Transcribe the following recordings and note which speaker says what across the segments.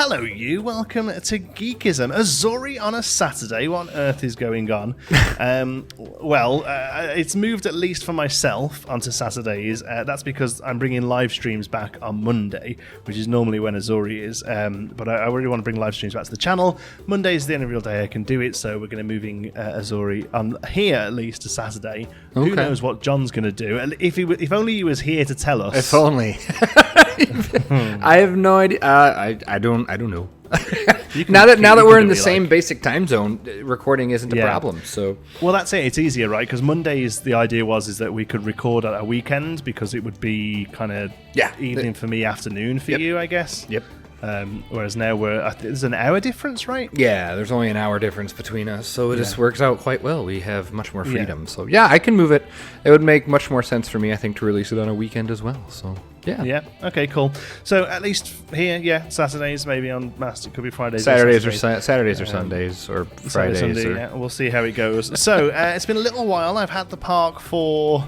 Speaker 1: hello you, welcome to Geekism. Uzuri on a Saturday, what on earth is going on? It's moved at least for myself onto Saturdays. That's because I'm bringing live streams back on Monday, which is normally when Uzuri is. But I really want to bring live streams back to the channel. Monday is the only real day I can do it, so we're going to be moving Uzuri on here at least to Saturday. Okay. Who knows what John's going to do? If only he was here to tell us.
Speaker 2: If only. I have no idea. I don't know. now that we're in the same basic time zone, recording isn't a problem. So
Speaker 1: well, that's it. It's easier, right? Because Mondays, the idea is that we could record at a weekend because it would be kind of evening for me, afternoon for you, I guess.
Speaker 2: Yep.
Speaker 1: Whereas now there's an hour difference, right?
Speaker 2: Yeah, there's only an hour difference between us, so it just works out quite well. We have much more freedom. Yeah. So I can move it. It would make much more sense for me, I think, to release it on a weekend as well. So yeah. Okay, cool. So at least here, Saturdays, maybe on Master, it could be Fridays. Saturdays or Sundays or Fridays.
Speaker 1: Sunday, we'll see how it goes. So it's been a little while. I've had the park for.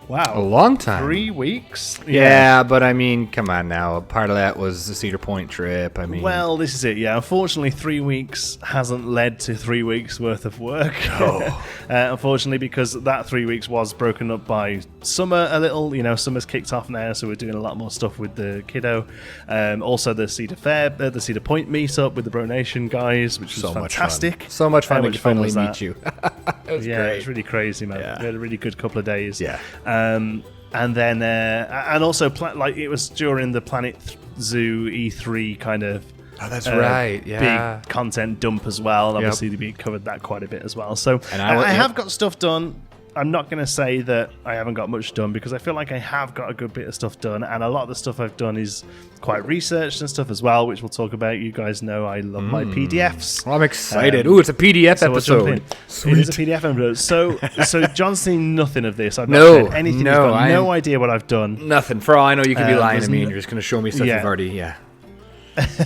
Speaker 1: Wow.
Speaker 2: A long time.
Speaker 1: 3 weeks?
Speaker 2: Yeah, but I mean, come on now. Part of that was the Cedar Point trip. I mean...
Speaker 1: Well, this is it, yeah. Unfortunately, 3 weeks hasn't led to 3 weeks worth of work. Oh. Unfortunately, because that 3 weeks was broken up by summer a little. You know, summer's kicked off now, so we're doing a lot more stuff with the kiddo. Also, the Cedar Point meetup with the Bro Nation guys, which was fantastic.
Speaker 2: So much fun to finally meet you.
Speaker 1: It was great. It was really crazy, man. Yeah. We had a really good couple of days.
Speaker 2: Yeah.
Speaker 1: And then, and also, it was during the Planet Zoo E3 kind of.
Speaker 2: Oh, that's right. Yeah.
Speaker 1: Big content dump as well. And obviously, we covered that quite a bit as well. So I have got stuff done. I'm not going to say that I haven't got much done because I feel like I have got a good bit of stuff done, and a lot of the stuff I've done is quite researched and stuff as well, which we'll talk about. You guys know I love my PDFs.
Speaker 2: Well, I'm excited. It's a PDF episode.
Speaker 1: It is a PDF episode. So John's seen nothing of this. I've not said anything. He's got no idea what I've done.
Speaker 2: Nothing. For all I know, you could be lying to me, and you're just going to show me stuff you've already.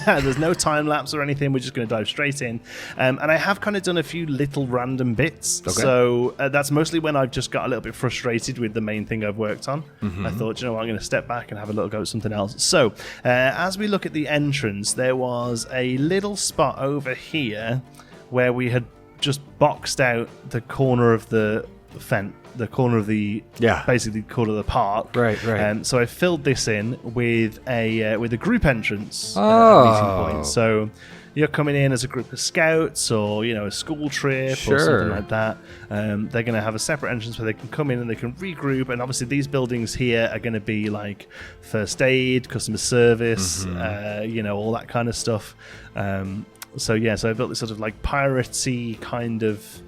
Speaker 1: There's no time lapse or anything. We're just going to dive straight in. And I have kind of done a few little random bits. Okay. So that's mostly when I've just got a little bit frustrated with the main thing I've worked on. Mm-hmm. I thought, you know what, I'm going to step back and have a little go at something else. So as we look at the entrance, there was a little spot over here where we had just boxed out the corner of the fence. The corner of basically corner of the park.
Speaker 2: Right.
Speaker 1: So I filled this in with a group entrance meeting point. So you're coming in as a group of scouts or a school trip or something like that. They're going to have a separate entrance where they can come in and they can regroup. And obviously these buildings here are going to be like first aid, customer service, all that kind of stuff. So I built this sort of like piratey kind of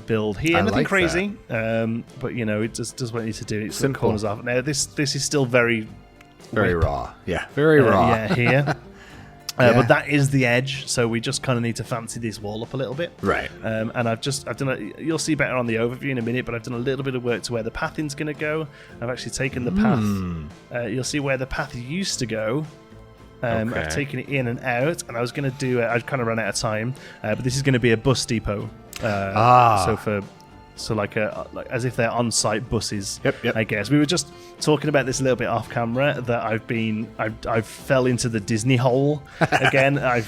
Speaker 1: build here. Nothing like crazy, but it just what I need to do. It's some corners off. Now this is still very
Speaker 2: raw. Yeah, very raw.
Speaker 1: Yeah, here. But that is the edge, so we just kind of need to fancy this wall up a little bit.
Speaker 2: Right.
Speaker 1: And I've done you'll see better on the overview in a minute, but I've done a little bit of work to where the pathing's going to go. I've actually taken the path. You'll see where the path used to go. I've taken it in and out, and I was going to do it. I've kind of run out of time, but this is going to be a bus depot. So like as if they're on-site buses.
Speaker 2: Yep.
Speaker 1: I guess we were just talking about this a little bit off camera that I've fell into the Disney hole again. I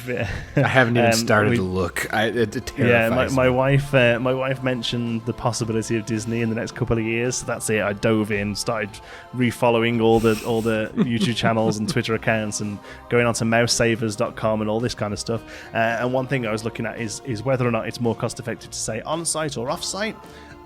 Speaker 2: haven't even started to look. It terrifies me.
Speaker 1: My wife mentioned the possibility of Disney in the next couple of years. So that's it. I dove in, started refollowing all the YouTube channels and Twitter accounts, and going on to mousesavers.com and all this kind of stuff. And one thing I was looking at is whether or not it's more cost effective to say on-site or off-site.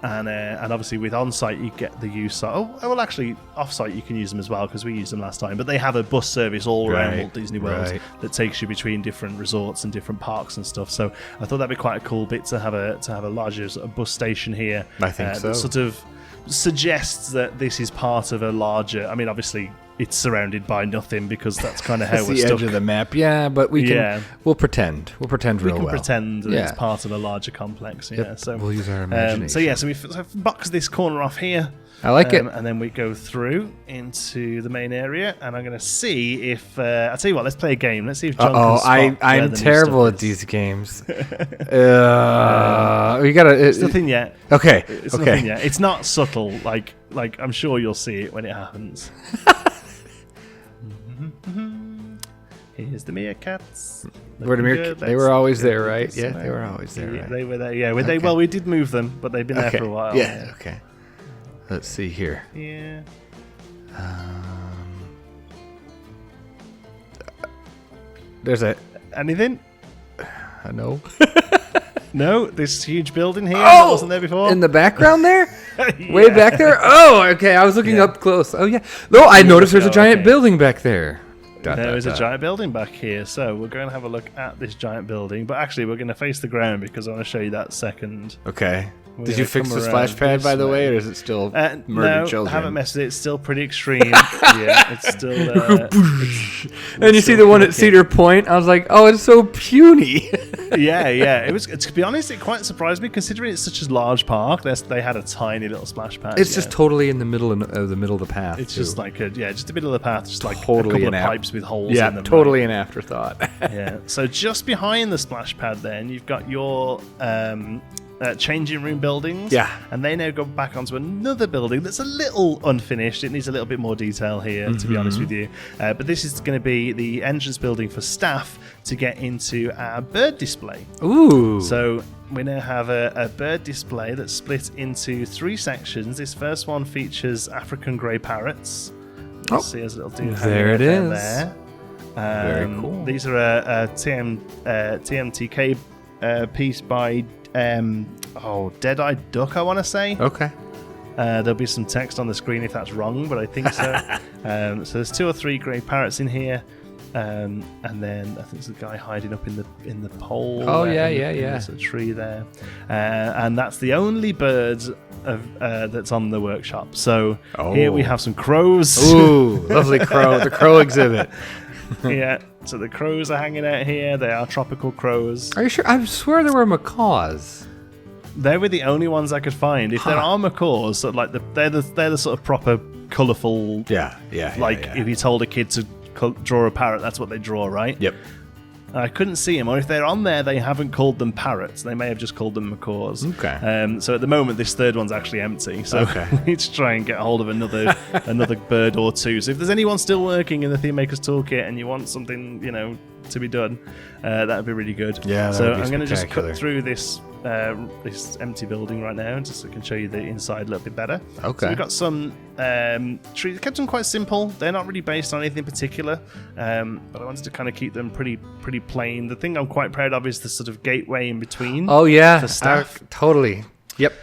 Speaker 1: And obviously with on-site you get the use of... actually off-site you can use them as well because we used them last time. But they have a bus service all around Walt Disney World that takes you between different resorts and different parks and stuff. So I thought that'd be quite a cool bit to have a larger sort of bus station here.
Speaker 2: I think so.
Speaker 1: That sort of suggests that this is part of a larger... I mean, obviously... It's surrounded by nothing because that's kind of how we're
Speaker 2: the
Speaker 1: stuck.
Speaker 2: Edge of the map, but we can. We'll pretend. We'll pretend real well.
Speaker 1: We can pretend that it's part of a larger complex. Yeah,
Speaker 2: so we'll use our imagination.
Speaker 1: So we've boxed this corner off here.
Speaker 2: I like it.
Speaker 1: And then we go through into the main area, and I'm going to see if I'll tell you what. Let's play a game. Let's see if John can spot
Speaker 2: I'm terrible at these games. We gotta.
Speaker 1: It's nothing yet.
Speaker 2: Okay.
Speaker 1: It's nothing yet. It's not subtle. Like I'm sure you'll see it when it happens. Here's the meerkats.
Speaker 2: Were the
Speaker 1: Good.
Speaker 2: they were always there, right?
Speaker 1: Yeah,
Speaker 2: They were always there,
Speaker 1: Yeah,
Speaker 2: right?
Speaker 1: they were there. Yeah, well, we did move them, but they've been there for a while.
Speaker 2: Yeah, okay. Let's see here.
Speaker 1: Yeah.
Speaker 2: There's
Speaker 1: Anything?
Speaker 2: no.
Speaker 1: No, this huge building here that wasn't there before.
Speaker 2: In the background there?
Speaker 1: Yeah.
Speaker 2: Way back there? Oh, okay. I was looking up close. Oh, yeah. No, I noticed there's a giant building back there.
Speaker 1: There is a giant building back here, so we're going to have a look at this giant building. But actually, we're going to face the ground because I want to show you that second.
Speaker 2: Okay.
Speaker 1: We're
Speaker 2: Did you
Speaker 1: gonna
Speaker 2: fix
Speaker 1: come
Speaker 2: the splash
Speaker 1: around
Speaker 2: pad,
Speaker 1: this
Speaker 2: by the way,
Speaker 1: way.
Speaker 2: or is it still murdered
Speaker 1: No,
Speaker 2: children?
Speaker 1: I haven't messed with it. It's still pretty extreme. Yeah, it's still.
Speaker 2: And you see the one at Cedar Point? I was like, oh, it's so puny.
Speaker 1: Yeah. It was. To be honest, it quite surprised me considering it's such a large park. They had a tiny little splash pad.
Speaker 2: It's just totally in the middle of the path.
Speaker 1: It's just like just a bit of the path, just like
Speaker 2: Totally
Speaker 1: a couple
Speaker 2: an
Speaker 1: of pipes with holes in them.
Speaker 2: Yeah, totally an afterthought.
Speaker 1: Yeah. So just behind the splash pad, then you've got your changing room buildings.
Speaker 2: Yeah.
Speaker 1: And they now go back onto another building that's a little unfinished. It needs a little bit more detail here, to be honest with you. But this is going to be the entrance building for staff to get into our bird display.
Speaker 2: Ooh.
Speaker 1: So we now have a bird display that's split into 3 sections. This first one features African grey parrots. You'll see as it'll do.
Speaker 2: There it is.
Speaker 1: There.
Speaker 2: Very cool.
Speaker 1: These are a TMTK piece by Dead-Eyed Duck, I want to say.
Speaker 2: Okay.
Speaker 1: There'll be some text on the screen if that's wrong, but I think so. So there's 2 or 3 grey parrots in here, and then I think there's a guy hiding up in the pole.
Speaker 2: Oh
Speaker 1: there,
Speaker 2: yeah.
Speaker 1: There's a tree there, and that's the only bird that's on the workshop. So here we have some crows.
Speaker 2: Ooh, lovely crow. The crow exhibit.
Speaker 1: Yeah. So the crows are hanging out here. They are tropical crows.
Speaker 2: Are you sure? I swear there were macaws.
Speaker 1: They were the only ones I could find. If there are macaws, so like they're the sort of proper colourful.
Speaker 2: Yeah.
Speaker 1: If you told a kid to draw a parrot, that's what they draw, right?
Speaker 2: Yep.
Speaker 1: I couldn't see them, or if they're on there, they haven't called them parrots. They may have just called them macaws.
Speaker 2: Okay.
Speaker 1: So at the moment, this third one's actually empty. So we need to try and get a hold of another bird or 2. So if there's anyone still working in the Theme Maker's Toolkit and you want something, to be done, that would be really good.
Speaker 2: Yeah.
Speaker 1: So I'm going to just cut through this empty building right now, just so I can show you the inside a little bit better.
Speaker 2: Okay.
Speaker 1: So we've got some trees. Kept them quite simple. They're not really based on anything particular, but I wanted to kind of keep them pretty plain. The thing I'm quite proud of is the sort of gateway in between.
Speaker 2: Oh yeah,
Speaker 1: for staff.
Speaker 2: Totally. Yep.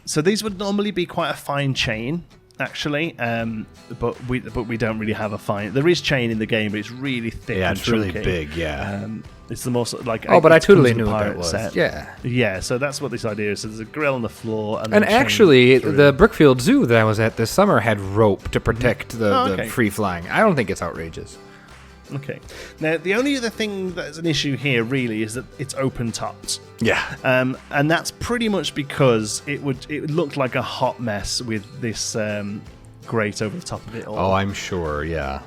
Speaker 1: So these would normally be quite a fine chain, actually, but we don't really have a fine. There is chain in the game, but it's really thick.
Speaker 2: Yeah,
Speaker 1: and
Speaker 2: it's really
Speaker 1: chunky.
Speaker 2: big. Yeah.
Speaker 1: It's the most like.
Speaker 2: Oh, but I totally
Speaker 1: knew
Speaker 2: knew what that was.
Speaker 1: Set.
Speaker 2: Yeah.
Speaker 1: Yeah. So that's what this idea is. So there's a grill on the floor,
Speaker 2: and actually, the Brookfield Zoo that I was at this summer had rope to protect the free flying. I don't think it's outrageous.
Speaker 1: Okay. Now, the only other thing that's an issue here really is that it's open topped.
Speaker 2: Yeah.
Speaker 1: And that's pretty much because it would look like a hot mess with this grate over the top of it all.
Speaker 2: Oh, I'm sure, yeah.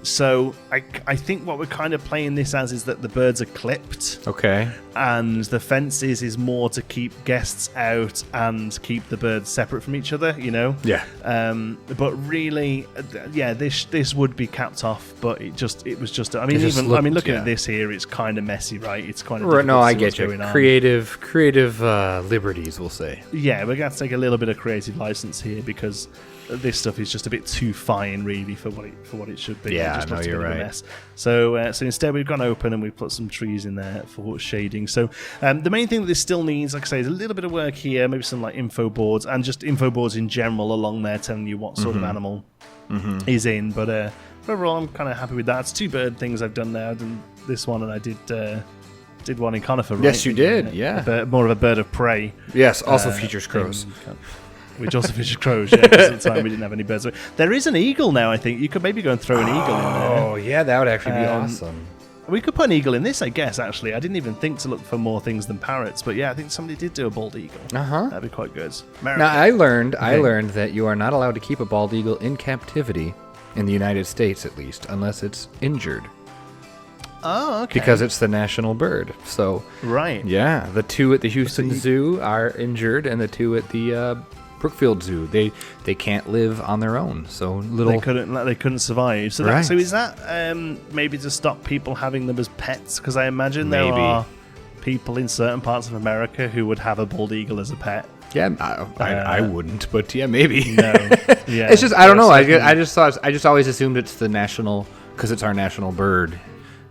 Speaker 1: So I think what we're kind of playing this as is that the birds are clipped.
Speaker 2: Okay.
Speaker 1: And the fences is more to keep guests out and keep the birds separate from each other,
Speaker 2: Yeah.
Speaker 1: But really, this would be capped off, but it was just. I mean, looking at this here, it's kind of messy, right? It's kind of
Speaker 2: no, I get you. Creative liberties, we'll say.
Speaker 1: Yeah, we're going to take a little bit of creative license here because this stuff is just a bit too fine, really, for what it should be.
Speaker 2: Yeah,
Speaker 1: it just
Speaker 2: no,
Speaker 1: looks
Speaker 2: you're
Speaker 1: a bit of a
Speaker 2: right.
Speaker 1: mess. So instead, we've gone open and we've put some trees in there for shading. So the main thing that this still needs, like I say, is a little bit of work here, maybe some like info boards and just info boards in general along there, telling you what sort of animal is in. But overall, I'm kind of happy with that. It's 2 bird things I've done now. I've done this one, and I did one in conifer.
Speaker 2: Yes,
Speaker 1: right?
Speaker 2: you did. Yeah,
Speaker 1: more of a bird of prey.
Speaker 2: Yes, also features crows.
Speaker 1: Which also features crows, yeah, because at the time we didn't have any birds. There is an eagle now, I think. You could maybe go and throw an eagle in there.
Speaker 2: Oh, yeah, that would actually be awesome.
Speaker 1: We could put an eagle in this, I guess, actually. I didn't even think to look for more things than parrots, but yeah, I think somebody did do a bald eagle.
Speaker 2: Uh-huh.
Speaker 1: That'd be quite good.
Speaker 2: Now, I learned that you are not allowed to keep a bald eagle in captivity, in the United States at least, unless it's injured.
Speaker 1: Oh, okay.
Speaker 2: Because it's the national bird. So,
Speaker 1: right.
Speaker 2: Yeah, the 2 at the Houston Zoo are injured, and the 2 at the Brookfield Zoo. They can't live on their own. So
Speaker 1: they couldn't survive. So so is that maybe to stop people having them as pets? Because I imagine there are people in certain parts of America who would have a bald eagle as a pet.
Speaker 2: Yeah, I wouldn't, but yeah, maybe.
Speaker 1: No, yeah.
Speaker 2: It's just I don't know. I just always assumed it's the national because it's our national bird.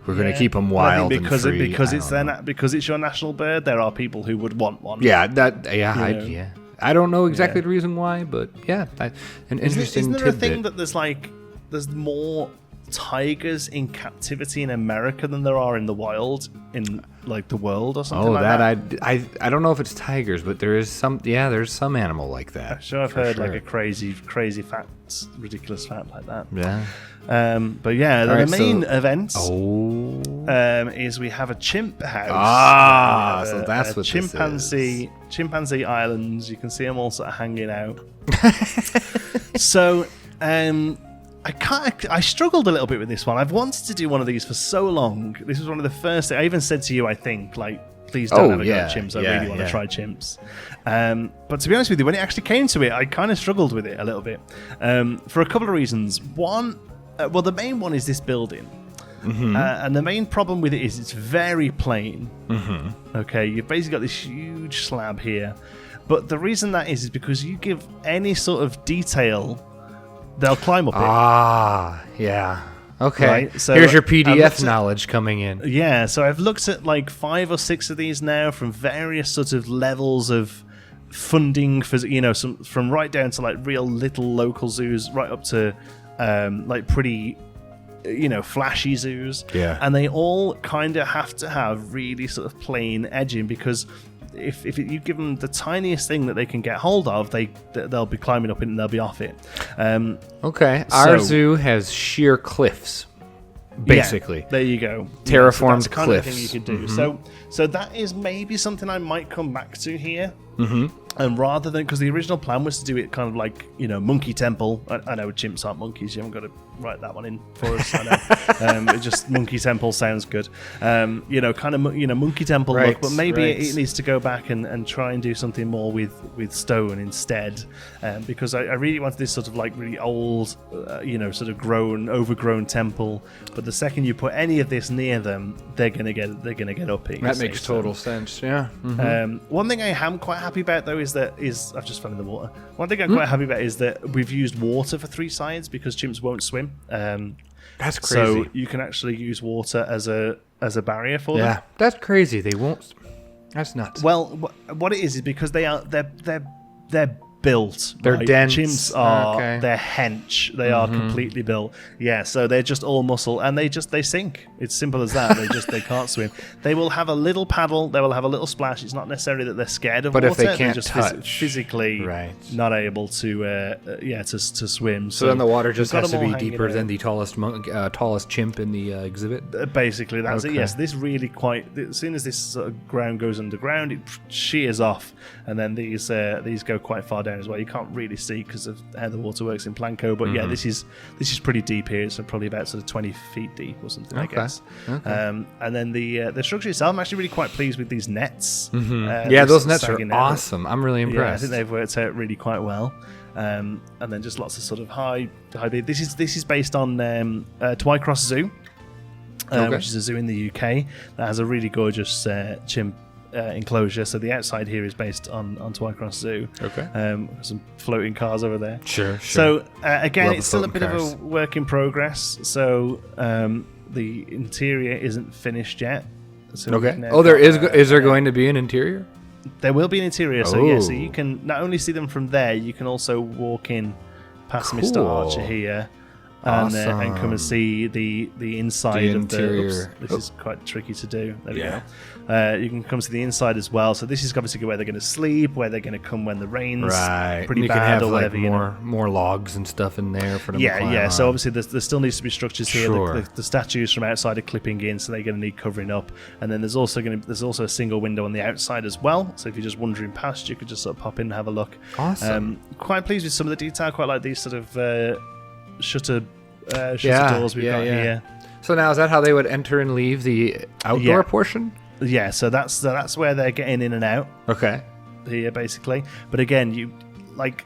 Speaker 2: We're going to keep them wild and free.
Speaker 1: Because it's your national bird. There are people who would want one.
Speaker 2: Yeah, I don't know exactly the reason why, but yeah, an interesting.
Speaker 1: Isn't there
Speaker 2: tidbit.
Speaker 1: a thing that there's more tigers in captivity in America than there are in the wild in like the world or something like that?
Speaker 2: I don't know if it's tigers, but there's some animal like that.
Speaker 1: I'm sure I've heard like a crazy fact, ridiculous fact like that.
Speaker 2: Yeah.
Speaker 1: But yeah, the main event is we have a chimp house.
Speaker 2: So that's what
Speaker 1: Chimpanzee Chimpanzee Islands. You can see them all sort of hanging out. So I struggled a little bit with this one. I've wanted to do one of these for so long. This was one of the first things I even said to you, I think, like, please don't have a go at chimps. I really want to try chimps. But to be honest with you, when it actually came to it, I kind of struggled with it a little bit for a couple of reasons. One, the main one is this building. Mm-hmm. And the main problem with it is it's very plain. Mm-hmm. Okay, you've basically got this huge slab here. But the reason that is because you give any sort of detail, they'll climb up it.
Speaker 2: Yeah. Okay.
Speaker 1: Right? So
Speaker 2: here's your PDF knowledge coming in.
Speaker 1: Yeah, so I've looked at like 5 or 6 of these now from various sorts of levels of funding for, from right down to like real little local zoos, right up to like pretty, flashy zoos.
Speaker 2: Yeah.
Speaker 1: And they all kind of have to have really sort of plain edging because if you give them the tiniest thing that they can get hold of, they'll be climbing up it and they'll be off it.
Speaker 2: Okay, our zoo has sheer cliffs, basically.
Speaker 1: Yeah, there you go.
Speaker 2: Terraformed
Speaker 1: so that's the kind
Speaker 2: cliffs.
Speaker 1: Of thing you could do. Mm-hmm. So that is maybe something I might come back to here.
Speaker 2: Mm-hmm.
Speaker 1: And rather than, because the original plan was to do it kind of like, monkey temple. I know chimps aren't monkeys. You haven't got to write that one in for us. I know. It just monkey temple sounds good. Kind of, monkey temple look. But maybe it needs to go back and try and do something more with stone instead. Because I really wanted this sort of like really old, sort of overgrown temple. But the second you put any of this near them, they're gonna get up it.
Speaker 2: That makes total sense. Yeah. Mm-hmm.
Speaker 1: One thing I am quite happy about though is I've just fell in the water. One thing I'm quite happy about is that we've used water for 3 sides because chimps won't swim.
Speaker 2: That's crazy.
Speaker 1: So you can actually use water as a barrier for them.
Speaker 2: Yeah, that's crazy. They won't. That's nuts.
Speaker 1: Well, what it is because they're built.
Speaker 2: They're
Speaker 1: right?
Speaker 2: dense.
Speaker 1: Chimps are they're hench. They are completely built. Yeah, so they're just all muscle and they sink. It's simple as that. They can't swim. They will have a little paddle. They will have a little splash. It's not necessarily that they're scared of water.
Speaker 2: But if they can't
Speaker 1: just
Speaker 2: touch,
Speaker 1: physically not able to swim.
Speaker 2: So then the water just has to be deeper than the tallest chimp in the exhibit.
Speaker 1: Basically, that's it. Yes, this really as soon as this sort of ground goes underground, it shears off, and then these go quite far down as well. You can't really see because of how the water works in Planco, but yeah, this is pretty deep here. It's probably about sort of 20 feet deep or something, I guess. Okay. And then the structure itself, I'm actually really quite pleased with these nets.
Speaker 2: Mm-hmm. Those nets are awesome. I'm really impressed.
Speaker 1: Yeah, I think they've worked out really quite well. And then just lots of sort of high. This is based on Twycross Zoo, which is a zoo in the UK that has a really gorgeous chimp enclosure. So the outside here is based on Twycross Zoo.
Speaker 2: Okay.
Speaker 1: Some floating cars over there.
Speaker 2: Sure.
Speaker 1: So again, it's still a bit of a work in progress. So the interior isn't finished yet. So
Speaker 2: there is there going to be an interior?
Speaker 1: There will be an interior. So so you can not only see them from there, you can also walk in past Mr. Archer here. And come and see the inside of the interior. This is quite tricky to do. There we go. You can come see the inside as well. So this is obviously where they're going to sleep, where they're going to come when the rain's pretty
Speaker 2: you
Speaker 1: bad,
Speaker 2: can have
Speaker 1: or whatever.
Speaker 2: More logs and stuff in there for them. to climb on.
Speaker 1: So obviously there still needs to be structures here. The statues from outside are clipping in, so they're going to need covering up. And then there's also a single window on the outside as well. So if you're just wandering past, you could just sort of pop in and have a look.
Speaker 2: Awesome.
Speaker 1: Quite pleased with some of the detail. Quite like these sort of shutter doors we've got here.
Speaker 2: So now is that how they would enter and leave the outdoor portion?
Speaker 1: Yeah, so that's where they're getting in and out.
Speaker 2: Okay.
Speaker 1: Here basically, but again, like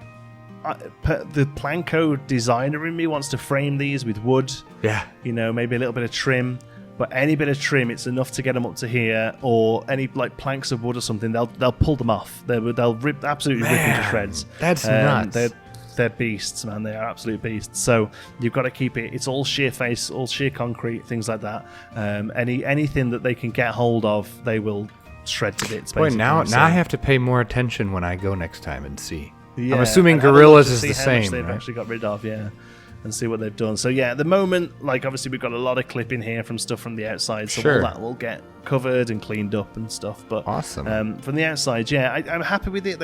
Speaker 1: the Planco designer in me wants to frame these with wood.
Speaker 2: Yeah.
Speaker 1: You know, maybe a little bit of trim. But any bit of trim, it's enough to get them up to here, or any like planks of wood or something, they'll pull them off. They'll absolutely rip into shreds.
Speaker 2: That's nuts.
Speaker 1: They're beasts, man. They are absolute beasts. So you've got to keep it. It's all sheer face, all sheer concrete, things like that. Anything that they can get hold of, they will shred to bits.
Speaker 2: Boy, now I have to pay more attention when I go next time and see.
Speaker 1: Yeah,
Speaker 2: I'm assuming Gorillas is the same.
Speaker 1: Much they've
Speaker 2: right?
Speaker 1: actually got rid of, and see what they've done. So yeah, at the moment, like obviously we've got a lot of clipping here from stuff from the outside, so all that will get covered and cleaned up and stuff. But
Speaker 2: awesome.
Speaker 1: From the outside, I'm happy with it.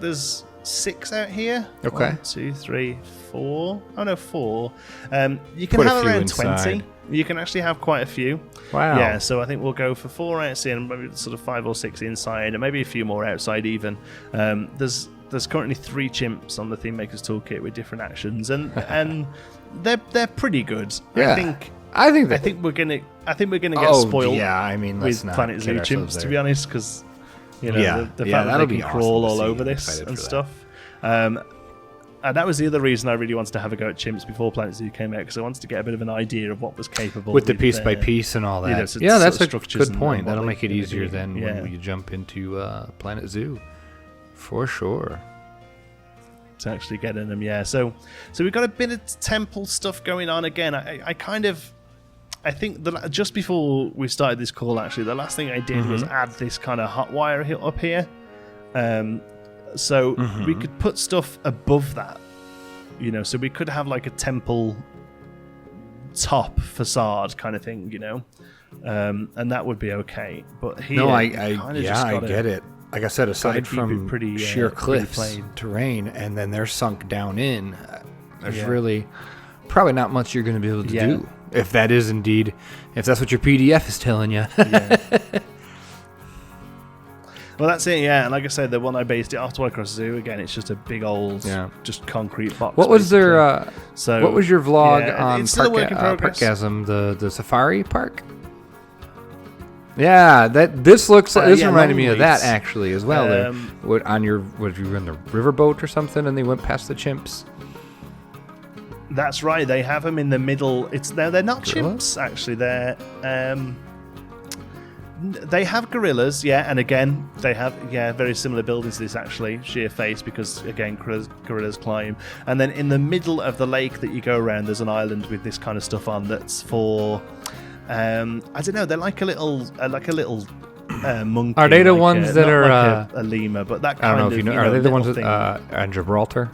Speaker 1: There's 6 out here.
Speaker 2: Okay.
Speaker 1: 1, 2, 3, 4. Oh no, 4. You can
Speaker 2: Put
Speaker 1: have around
Speaker 2: inside.
Speaker 1: 20. You can actually have quite a few.
Speaker 2: Wow.
Speaker 1: Yeah, so I think we'll go for 4 outside and maybe sort of 5 or 6 inside, and maybe a few more outside even. There's currently 3 chimps on the Theme Makers Toolkit with different actions, and they're pretty good.
Speaker 2: Yeah.
Speaker 1: I think we're gonna get spoiled.
Speaker 2: Yeah, I mean,
Speaker 1: with Planet Zoo chimps, to be honest, because the fact that they can crawl all over this and stuff. And that was the other reason I really wanted to have a go at chimps before Planet Zoo came out, because I wanted to get a bit of an idea of what was capable
Speaker 2: with the piece by piece and all that. That's a good point. That'll make it easier then when you jump into Planet Zoo. For sure.
Speaker 1: To actually get in them, So we've got a bit of temple stuff going on again. I think just before we started this call, actually, the last thing I did was add this kind of hot wire up here. So we could put stuff above that, so we could have like a temple top facade kind of thing, and that would be okay. But here,
Speaker 2: I get it. Like I said, aside from sheer cliffs, terrain, and then they're sunk down in, there's really probably not much you're going to be able to do. If that's what your PDF is telling you.
Speaker 1: Well, that's it, And like I said, the one I based it off RollerCoaster Zoo, again, it's just a big old, just concrete box.
Speaker 2: What was their? What was your vlog on Parkgasm, the safari park? Yeah, this reminded me of that actually as well. Would you run the riverboat or something, and they went past the chimps?
Speaker 1: That's right. They have them in the middle. They're not chimps actually. They have gorillas, and again they have very similar buildings to this actually, sheer face, because again gorillas climb. And then in the middle of the lake that you go around, there's an island with this kind of stuff on that's for. I don't know. They're like a little monkey.
Speaker 2: Are they the ones that are
Speaker 1: like a lemur? But that kind
Speaker 2: I don't know
Speaker 1: of,
Speaker 2: if you know. Are they the ones on Gibraltar?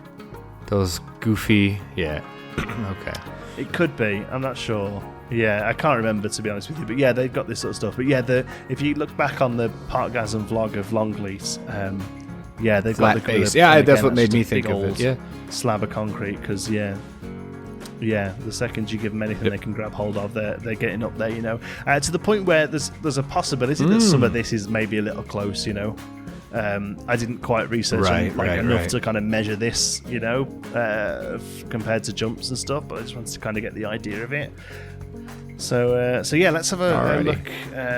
Speaker 2: Those goofy. Yeah. Okay.
Speaker 1: It could be. I'm not sure. Yeah, I can't remember, to be honest with you. But they've got this sort of stuff. But if you look back on the Parkgasm vlog of Longlease, they've got the
Speaker 2: face. Yeah, that's what made me think of it. Yeah.
Speaker 1: Slab of concrete, because the second you give them anything they can grab hold of, they're getting up there, to the point where there's a possibility that some of this is maybe a little close, I didn't quite research enough to kind of measure this, compared to jumps and stuff, but I just wanted to kind of get the idea of it. So let's have a look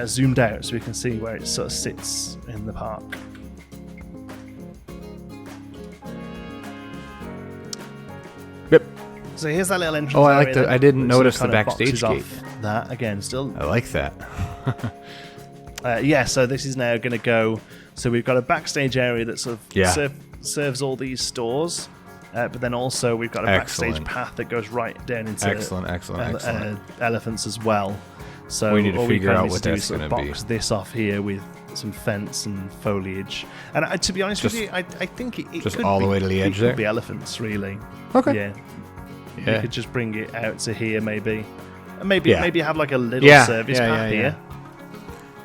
Speaker 1: zoomed out so we can see where it sort of sits in the park.
Speaker 2: Yep.
Speaker 1: So here's that little entrance.
Speaker 2: Oh, I like that. I didn't notice the backstage gate.
Speaker 1: That again, still.
Speaker 2: I like that.
Speaker 1: So this is now going to go. So we've got a backstage area that sort of serves all these stores, but then also we've got a backstage path that goes right down into
Speaker 2: excellent
Speaker 1: elephants as well. So
Speaker 2: we need to figure out what
Speaker 1: that's
Speaker 2: going to be.
Speaker 1: Box this off here with some fence and foliage. And to be honest with you, I think it
Speaker 2: just
Speaker 1: could
Speaker 2: all
Speaker 1: be,
Speaker 2: the way to the edge
Speaker 1: there.
Speaker 2: there.
Speaker 1: Could be elephants, really.
Speaker 2: Okay.
Speaker 1: Yeah. You could just bring it out to here, maybe. And maybe have like a little service path here.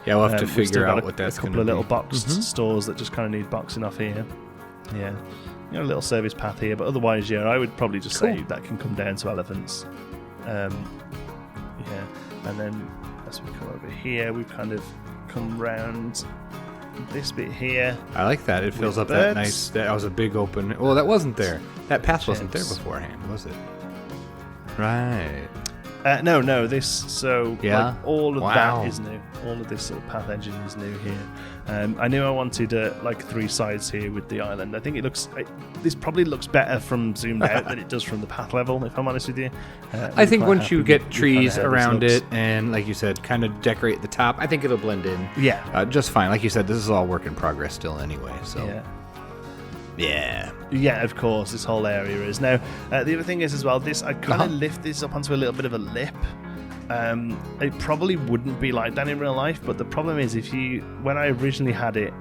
Speaker 2: Yeah, we'll have to figure out what that's going to be.
Speaker 1: A couple of little boxed stores that just kind of need boxing off here. Yeah. A little service path here, but otherwise, I would probably just say that can come down to elephants. And then as we come over here, we kind of come round this bit here.
Speaker 2: I like that. It fills up that nice. That was a big open. Well, that wasn't there. That path wasn't there beforehand, was it? Right.
Speaker 1: No. Like, all of that is new. All of this sort of path engine is new here. I knew I wanted like 3 sides here with the island. I think this probably looks better from zoomed out than it does from the path level, if I'm honest with you.
Speaker 2: I think once you get trees around it and, like you said, kind of decorate the top, I think it'll blend in.
Speaker 1: Yeah.
Speaker 2: Just fine. Like you said, this is all work in progress still anyway. So.
Speaker 1: Yeah, of course, this whole area is. Now, the other thing is as well, I kind of lift this up onto a little bit of a lip. It probably wouldn't be like that in real life, but the problem is when I originally had it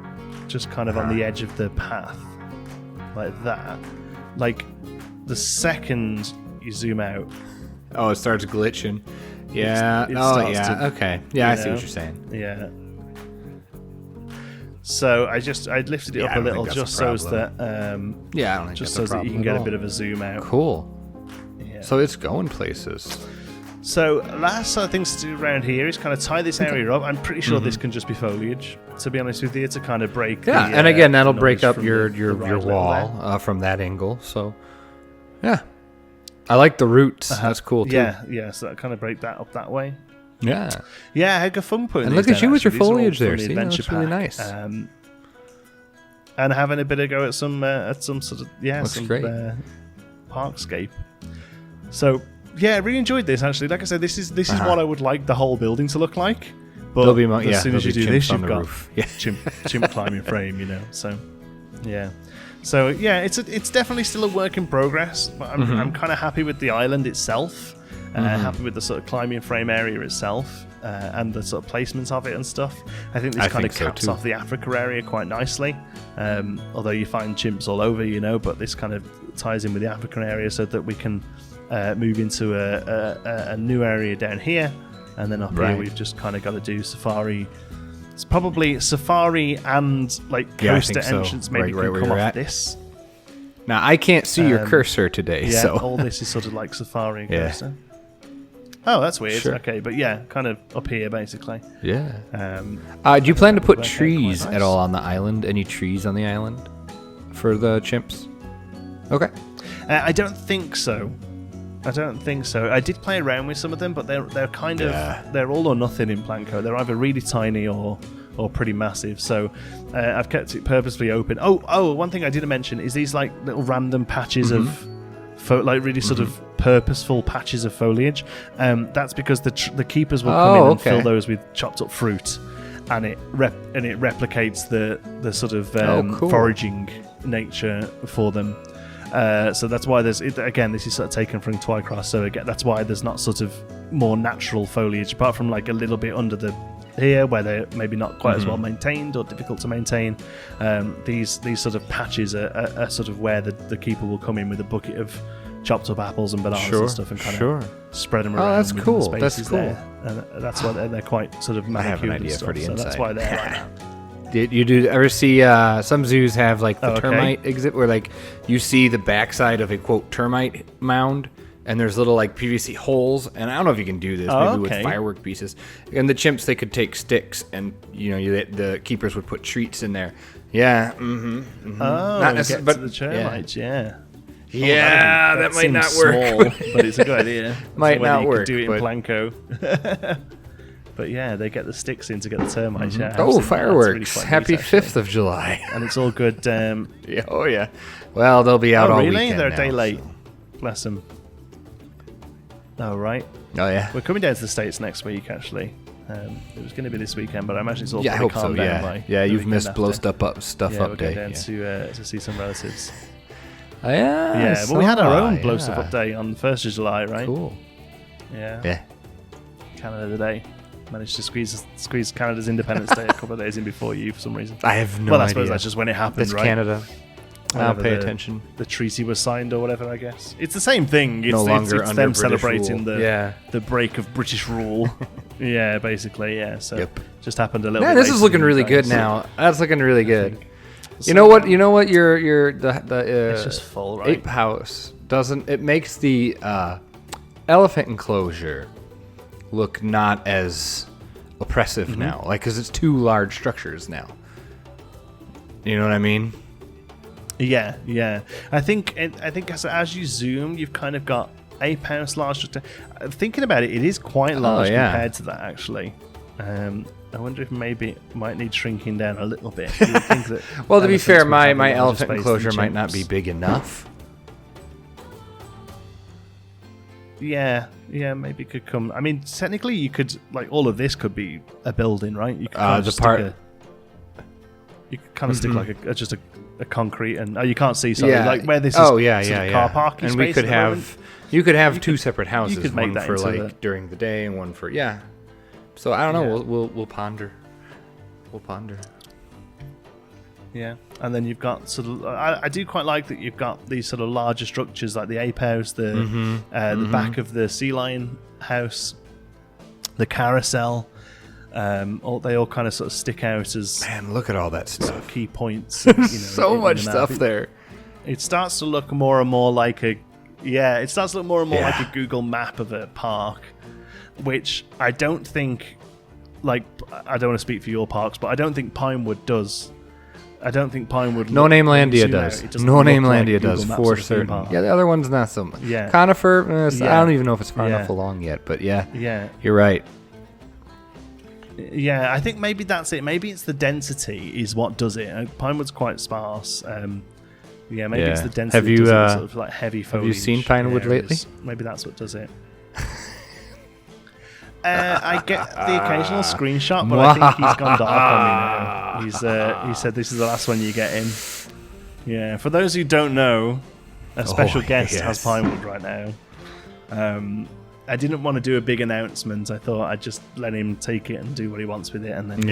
Speaker 1: just kind of on the edge of the path, like that, like the second you zoom out...
Speaker 2: Oh, it starts glitching. Yeah. Okay. Yeah, I see what you're saying.
Speaker 1: Yeah. So I lifted it up a little just so that
Speaker 2: I don't think
Speaker 1: just so that you can get a bit of a zoom out.
Speaker 2: Cool.
Speaker 1: Yeah.
Speaker 2: So it's going places.
Speaker 1: So last sort of things to do around here is kind of tie this area up. I'm pretty sure this can just be foliage, to be honest with you, to kind of break.
Speaker 2: And again, that'll break up your wall from that angle. So yeah, I like the roots. That's cool too.
Speaker 1: Yeah. So that kind of break that up that way.
Speaker 2: Yeah.
Speaker 1: Yeah, I had good fun putting.
Speaker 2: And look at you with your foliage there. See, that's really nice.
Speaker 1: And having a bit of go at some sort of parkscape. So yeah, I really enjoyed this actually. Like I said, this is what I would like the whole building to look like. But as soon as you do this, you've got chimp climbing frame, So yeah. So yeah, it's definitely still a work in progress. But I'm kind of happy with the island itself. Happy with the sort of climbing frame area itself and the sort of placements of it and stuff. I think this kind of caps off the Africa area quite nicely. Although you find chimps all over, but this kind of ties in with the African area so that we can move into a new area down here. And then up here we've just kind of got to do safari. It's probably safari and like coaster entrance maybe can come off this.
Speaker 2: Now, I can't see your cursor today.
Speaker 1: Yeah,
Speaker 2: so
Speaker 1: all this is sort of like safari and coaster. Oh, that's weird. Sure. Okay, but yeah, kind of up here, basically.
Speaker 2: Yeah. Do you plan to put trees at all on the island? Any trees on the island for the chimps? Okay.
Speaker 1: I don't think so. I did play around with some of them, but they're kind of they're all or nothing in Planco. They're either really tiny or pretty massive. So I've kept it purposely open. Oh, one thing I didn't mention is these like little random patches of like really sort of purposeful patches of foliage. That's because the keepers will come in and fill those with chopped up fruit, and it replicates the sort of foraging nature for them. So that's why this is sort of taken from Twycross. So again, that's why there's not sort of more natural foliage, apart from like a little bit under the here where they're maybe not quite as well maintained or difficult to maintain. These sort of patches are sort of where the keeper will come in with a bucket of chopped up apples and bananas and stuff and kind of spread them around.
Speaker 2: Oh, that's cool.
Speaker 1: That's cool. And that's why they're quite sort of manicured. I have an idea for the inside. So that's why they're like that.
Speaker 2: Did you ever see some zoos have like the termite exhibit where like you see the backside of a quote termite mound and there's little like PVC holes, and I don't know if you can do this maybe with firework pieces. And the chimps, they could take sticks and the keepers would put treats in there. Yeah.
Speaker 1: Oh, not necessarily, but the termites.
Speaker 2: Yeah, that might not work.
Speaker 1: Small, but it's a good idea.
Speaker 2: Might not work.
Speaker 1: Do it in Planco. But yeah, they get the sticks in to get the termites. Yeah,
Speaker 2: fireworks! Really Happy 5th of July,
Speaker 1: and it's all good.
Speaker 2: Oh yeah. Well, they'll be out all weekend.
Speaker 1: Really? They're a day late. Bless them. Oh right.
Speaker 2: Oh yeah.
Speaker 1: We're coming down to the States next week. Actually, it was going to be this weekend, but I imagine it's all
Speaker 2: I hope
Speaker 1: calmed
Speaker 2: so.
Speaker 1: down.
Speaker 2: Yeah, you've missed blow stuff up
Speaker 1: we're
Speaker 2: day.
Speaker 1: Going down to see some relatives.
Speaker 2: Oh, yeah.
Speaker 1: Well, we had our own blow stuff up day on the 1st of July, right?
Speaker 2: Cool.
Speaker 1: Yeah. Canada Day. Managed to squeeze Canada's Independence Day a couple of days in before you for some reason.
Speaker 2: I have no idea.
Speaker 1: Well, I suppose that's just when it happened,
Speaker 2: it's
Speaker 1: right?
Speaker 2: Canada. I'll pay attention.
Speaker 1: The treaty was signed or whatever, I guess. It's the same thing. It's,
Speaker 2: no longer
Speaker 1: it's
Speaker 2: under
Speaker 1: them
Speaker 2: British
Speaker 1: celebrating
Speaker 2: rule.
Speaker 1: the break of British rule. Yeah, basically, yeah. So just happened a little bit.
Speaker 2: This is looking really good now. That's looking really good. You know what?
Speaker 1: It's just full, right?
Speaker 2: Ape house doesn't. It makes the elephant enclosure look not as oppressive now, like because it's 2 large structures now. You know what I mean?
Speaker 1: Yeah. I think as you zoom, you've kind of got ape house, large structure. Thinking about it, it is quite large compared to that, actually. I wonder if maybe it might need shrinking down a little bit. You would think that
Speaker 2: well, to be fair, my elephant enclosure might not be big enough.
Speaker 1: Yeah, maybe it could come. I mean, technically, you could all of this could be a building, right? You could kind of you could kind of stick like just a concrete, and you can't see something like where this is.
Speaker 2: Car
Speaker 1: parking
Speaker 2: and
Speaker 1: space
Speaker 2: we could have you could have two separate houses,
Speaker 1: you could make
Speaker 2: one for during the day and one for So I don't know. We'll ponder. We'll ponder.
Speaker 1: Yeah, and then you've got sort of. I do quite like that you've got these sort of larger structures like the ape house, the back of the sea lion house, the carousel. They all kind of sort of stick out as
Speaker 2: look at all that stuff.
Speaker 1: Sort of key points.
Speaker 2: So much stuff there.
Speaker 1: It starts to look more and more like a like a Google map of a park, which I don't think. I don't want to speak for your parks, but I don't think Pinewood does. I don't think Pinewood.
Speaker 2: No Name Landia does. No Name Landia does for certain. Yeah, the other one's not so much.
Speaker 1: Yeah.
Speaker 2: Conifer. I don't even know if it's far enough along yet, but yeah, you're right.
Speaker 1: Yeah, I think maybe that's it. Maybe it's the density is what does it. Pinewood's quite sparse. Maybe it's the density.
Speaker 2: Have you
Speaker 1: sort of like heavy foliage.
Speaker 2: Have you seen Pinewood lately?
Speaker 1: Maybe that's what does it. I get the occasional screenshot, but I think he's gone dark on me now. He said this is the last one you get in. Yeah, for those who don't know, a special guest has Pinewood right now. I didn't want to do a big announcement. I thought I'd just let him take it and do what he wants with it, and then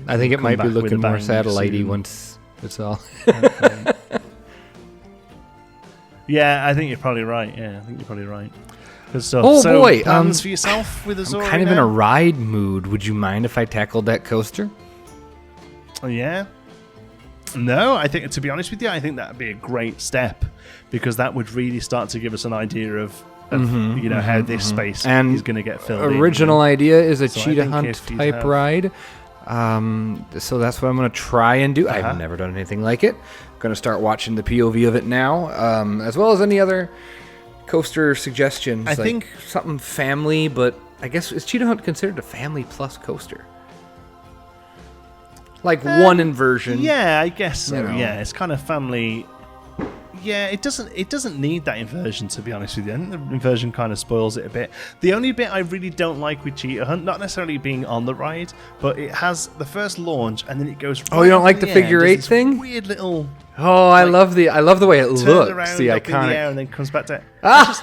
Speaker 2: I think it might be looking more satellite-y once it's all.
Speaker 1: Yeah, I think you're probably right. Good stuff.
Speaker 2: Oh boy!
Speaker 1: Plans for yourself with Uzuri?
Speaker 2: I'm kind of in a ride mood. Would you mind if I tackled that coaster?
Speaker 1: Oh yeah. No, I think, to be honest with you, I think that would be a great step, because that would really start to give us an idea of how this space is going to get filled.
Speaker 2: Original idea is a cheetah hunt type ride. So that's what I'm going to try and do. I've never done anything like it. I'm going to start watching the POV of it now, as well as any other coaster suggestions.
Speaker 1: I think
Speaker 2: something family, but I guess is cheetah hunt considered a family plus coaster? Like one inversion.
Speaker 1: Yeah, I guess so. Yeah, it's kind of family. Yeah, it doesn't need that inversion, to be honest with you. I think the inversion kind of spoils it a bit. The only bit I really don't like with Cheetah Hunt, not necessarily being on the ride, but it has the first launch and then it goes.
Speaker 2: Oh, you don't like the figure eight thing?
Speaker 1: Weird little.
Speaker 2: Oh, I love the way it looks. The iconic.
Speaker 1: In the air and then comes back down. I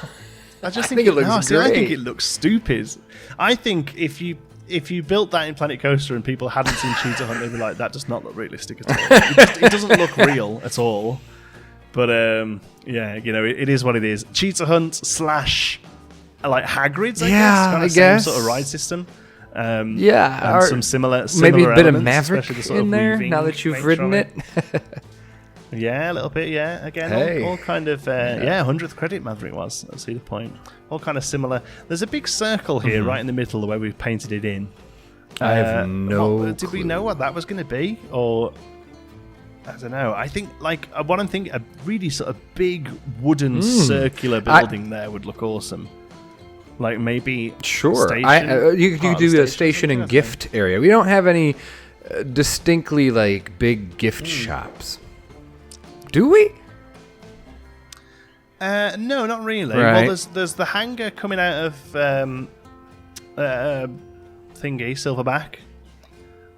Speaker 1: just think
Speaker 2: it looks great.
Speaker 1: I think it looks stupid. I think if you built that in Planet Coaster and people hadn't seen Cheetah Hunt, they'd be like, that does not look realistic at all. It doesn't look real at all. But it is what it is. Cheetah Hunt / like Hagrid's, I guess. Kind of same sort of ride system. And some similar
Speaker 2: maybe a bit of
Speaker 1: elements,
Speaker 2: Maverick in there now that you've ridden it.
Speaker 1: Yeah, a little bit. Yeah, again, all kind of 100th credit Maverick was. I see the point. All kind of similar. There's a big circle here, right in the middle, where we've painted it in.
Speaker 2: I have no clue.
Speaker 1: Did we know what that was going to be, or? I don't know. I think what I'm thinking, a really sort of big wooden circular building there would look awesome. Like maybe
Speaker 2: sure. You could do a station and gift area. We don't have any distinctly like big gift shops, do we?
Speaker 1: No, not really.
Speaker 2: Right.
Speaker 1: Well, there's the hangar coming out of thingy Silverback.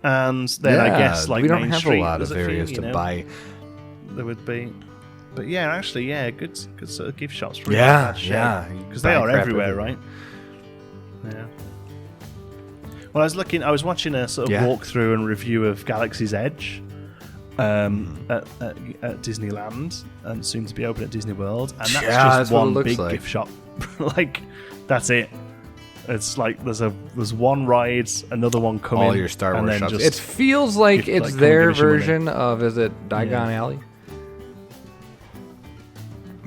Speaker 1: And then I guess
Speaker 2: we don't
Speaker 1: Main
Speaker 2: have
Speaker 1: Street,
Speaker 2: a lot of areas to buy.
Speaker 1: There would be, but good sort of gift shops.
Speaker 2: Yeah,
Speaker 1: because they are everywhere, right? Yeah. Well, I was watching a sort of walkthrough and review of Galaxy's Edge at Disneyland, and soon to be open at Disney World, and that's just one big gift shop. That's it. It's like there's one ride, another one coming.
Speaker 2: All your Star Wars shops. It feels like it's their version of, is it Diagon Alley?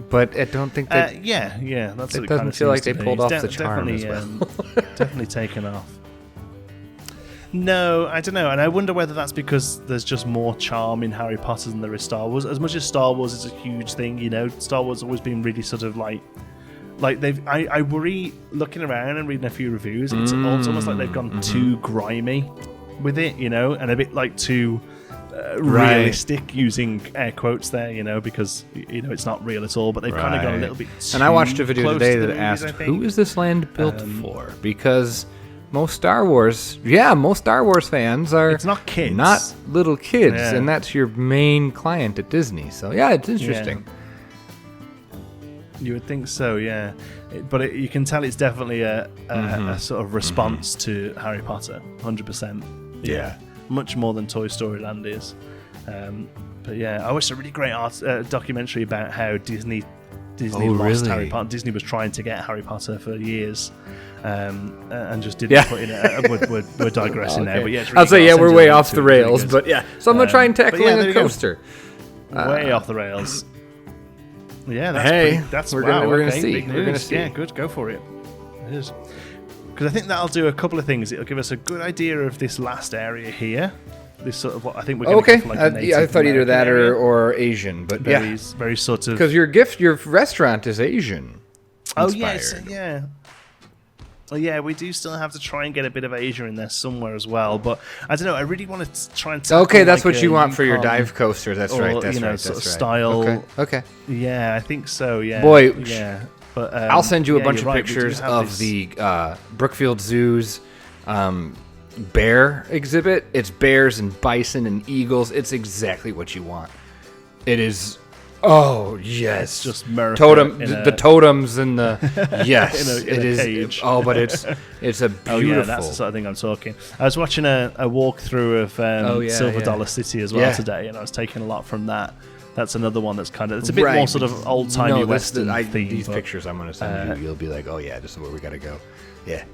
Speaker 2: But I don't think that.
Speaker 1: That's
Speaker 2: it.
Speaker 1: It
Speaker 2: doesn't feel like they pulled off the charm as well.
Speaker 1: Definitely taken off. No, I don't know, and I wonder whether that's because there's just more charm in Harry Potter than there is Star Wars. As much as Star Wars is a huge thing, Star Wars has always been really sort of like Like I worry looking around and reading a few reviews. It's almost like they've gone too grimy with it, you know, and a bit like too realistic, using air quotes there, you know, because you know it's not real at all. But they've kind of gone a little bit.
Speaker 2: And I watched a video today that
Speaker 1: movies,
Speaker 2: asked, "Who is this land built for?" Because most Star Wars fans are.
Speaker 1: It's not kids,
Speaker 2: not little kids, and that's your main client at Disney. So yeah, it's interesting.
Speaker 1: Yeah. You would think so, yeah. But you can tell it's definitely a sort of response to Harry Potter, 100%.
Speaker 2: Yeah.
Speaker 1: Much more than Toy Story Land is. But yeah, I watched a really great documentary about how Disney lost Harry Potter. Disney was trying to get Harry Potter for years. And just didn't put in it. We're digressing now, but yeah, it's really
Speaker 2: I'll say we're way off the rails, but yeah. So I'm gonna try and tackle a coaster.
Speaker 1: Way off the rails. Yeah, we're gonna see. We're gonna see. Yeah, good. Go for it. It is. Because I think that'll do a couple of things. It'll give us a good idea of this last area here. This sort of what I think we're going to go for, like a Native
Speaker 2: I thought either that
Speaker 1: area.
Speaker 2: or Asian, but
Speaker 1: very sort of.
Speaker 2: Because your restaurant is Asian.
Speaker 1: Oh yes, yeah. Well, yeah, we do still have to try and get a bit of Asia in there somewhere as well. But I don't know. I really want to try and.
Speaker 2: Okay, that's what you want for your dive coaster. That's right. That's right.
Speaker 1: Sort of style.
Speaker 2: Okay.
Speaker 1: Yeah, I think so. Yeah.
Speaker 2: Boy.
Speaker 1: Yeah. But
Speaker 2: I'll send you a bunch of pictures of the Brookfield Zoo's bear exhibit. It's bears and bison and eagles. It's exactly what you want. It is. Oh yes,
Speaker 1: it's just America
Speaker 2: the totems and the yes,
Speaker 1: in a cage.
Speaker 2: But it's a beautiful.
Speaker 1: Oh yeah, that's the sort of thing I'm talking. I was watching a walkthrough of Silver Dollar City as well today, and I was taking a lot from that. That's another one that's kind of it's a bit more sort of old timey Western theme.
Speaker 2: These pictures I'm going to send you, you'll be like, oh yeah, this is where we got to go. Yeah.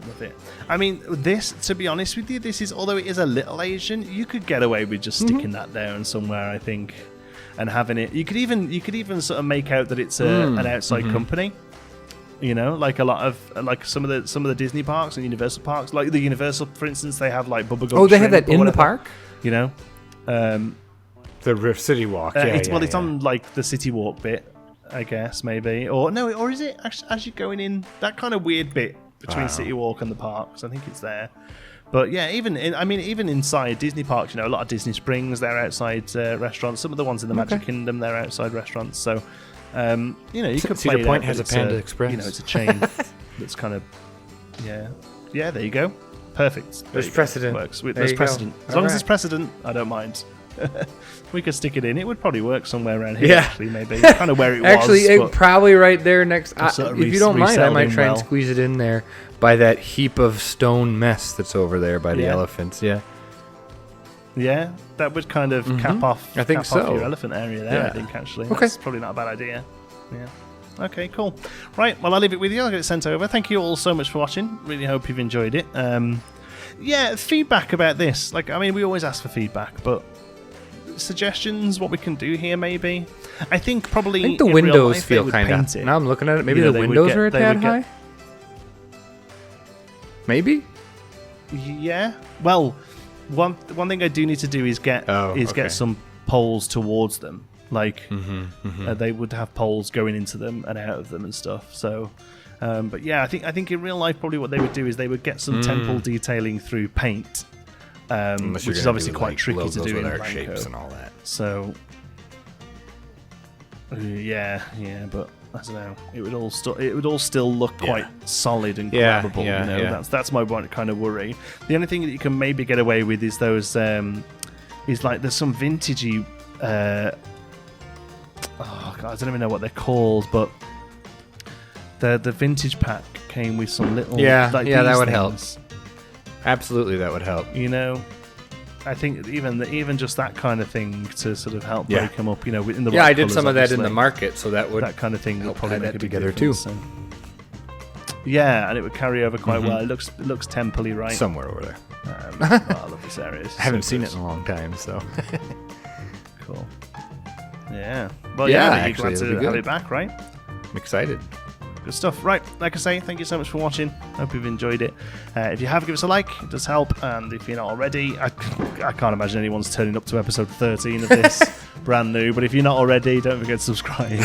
Speaker 1: Love it. I mean, this, to be honest with you, this is, although it is a little Asian, you could get away with just sticking that down somewhere, I think, and having it. You could even sort of make out that it's an outside company. You know, like a lot of some of the Disney parks and Universal parks, like the Universal, for instance, they have like Bubba Gump.
Speaker 2: Oh, they have that in the park.
Speaker 1: You know,
Speaker 2: the City Walk.
Speaker 1: It's on like the City Walk bit, I guess maybe, or is it as you're going in that kind of weird bit between City Walk and the parks? I think it's there. But yeah, even inside Disney parks, you know, a lot of Disney Springs, they're outside restaurants. Some of the ones in the Magic Kingdom, they're outside restaurants. So, you know, you could play
Speaker 2: Cedar Point has a Panda Express.
Speaker 1: You know, it's a chain that's kind of, yeah. There you go. Perfect.
Speaker 2: There's precedent.
Speaker 1: Works. There's precedent. As long as there's precedent, I don't mind. We could stick it in. It would probably work somewhere around here, actually, maybe. Kind of where it was.
Speaker 2: Actually, probably right there next. If you don't mind, I might try and squeeze it in there by that heap of stone mess that's over there by the elephants. Yeah. Yeah,
Speaker 1: that would kind of cap off your elephant area there, I think, actually.
Speaker 2: Okay.
Speaker 1: That's probably not a bad idea. Yeah. Okay, cool. Right, well, I'll leave it with you. I'll get it sent over. Thank you all so much for watching. Really hope you've enjoyed it. Feedback about this. Like, I mean, we always ask for feedback, but suggestions, what we can do here, maybe. I think probably
Speaker 2: the windows feel kind of. Now I'm looking at it. Maybe the windows are a tad high. Maybe.
Speaker 1: Yeah. Well, one thing I do need to do is get some poles towards them. Like they would have poles going into them and out of them and stuff. So, but yeah, I think in real life probably what they would do is they would get some temple detailing through paint. Which is obviously quite tricky to do in Blanco.
Speaker 2: Shapes and all that.
Speaker 1: So, yeah, but I don't know. It would all still look quite solid and grabbable. You know, that's my one kind of worry. The only thing that you can maybe get away with is those. Is like there's some vintagey. God, I don't even know what they're called, but the vintage pack came with some little.
Speaker 2: That would help. Absolutely, that would help.
Speaker 1: You know, I think even just that kind of thing to sort of help break them up. You know, in the right
Speaker 2: I did
Speaker 1: colours,
Speaker 2: some of that
Speaker 1: obviously.
Speaker 2: in the market, so that kind of thing
Speaker 1: would probably make it
Speaker 2: together too.
Speaker 1: So. Yeah, and it would carry over quite well. It looks temple-y, right?
Speaker 2: Somewhere over there.
Speaker 1: I love this area.
Speaker 2: I haven't seen it in a long time, so
Speaker 1: cool. Yeah. Well,
Speaker 2: actually,
Speaker 1: you're glad to have it back, right?
Speaker 2: I'm excited.
Speaker 1: Good stuff. Right, like I say, thank you so much for watching. Hope you've enjoyed it. If you have, give us a like. It does help. And if you're not already, I can't imagine anyone's turning up to episode 13 of this. Brand new. But if you're not already, don't forget to subscribe.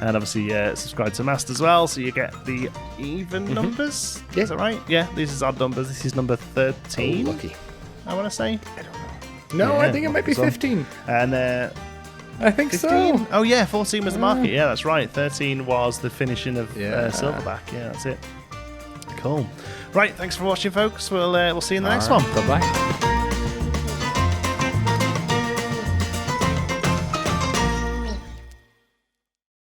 Speaker 1: And obviously subscribe to Mast as well, so you get the even numbers.
Speaker 2: Yeah.
Speaker 1: Is that right? Yeah, this is odd numbers. This is number 13.
Speaker 2: Oh, lucky.
Speaker 1: I want to say.
Speaker 2: I don't know. No,
Speaker 1: Yeah,
Speaker 2: I think it might be 15.
Speaker 1: And
Speaker 2: I think
Speaker 1: 15?
Speaker 2: so.
Speaker 1: Oh yeah, 14 was the market. Yeah, that's right. 13 was the finishing of Silverback. Yeah, that's it. Cool. Right, thanks for watching, folks. We'll see you in the next one.
Speaker 2: Bye-bye.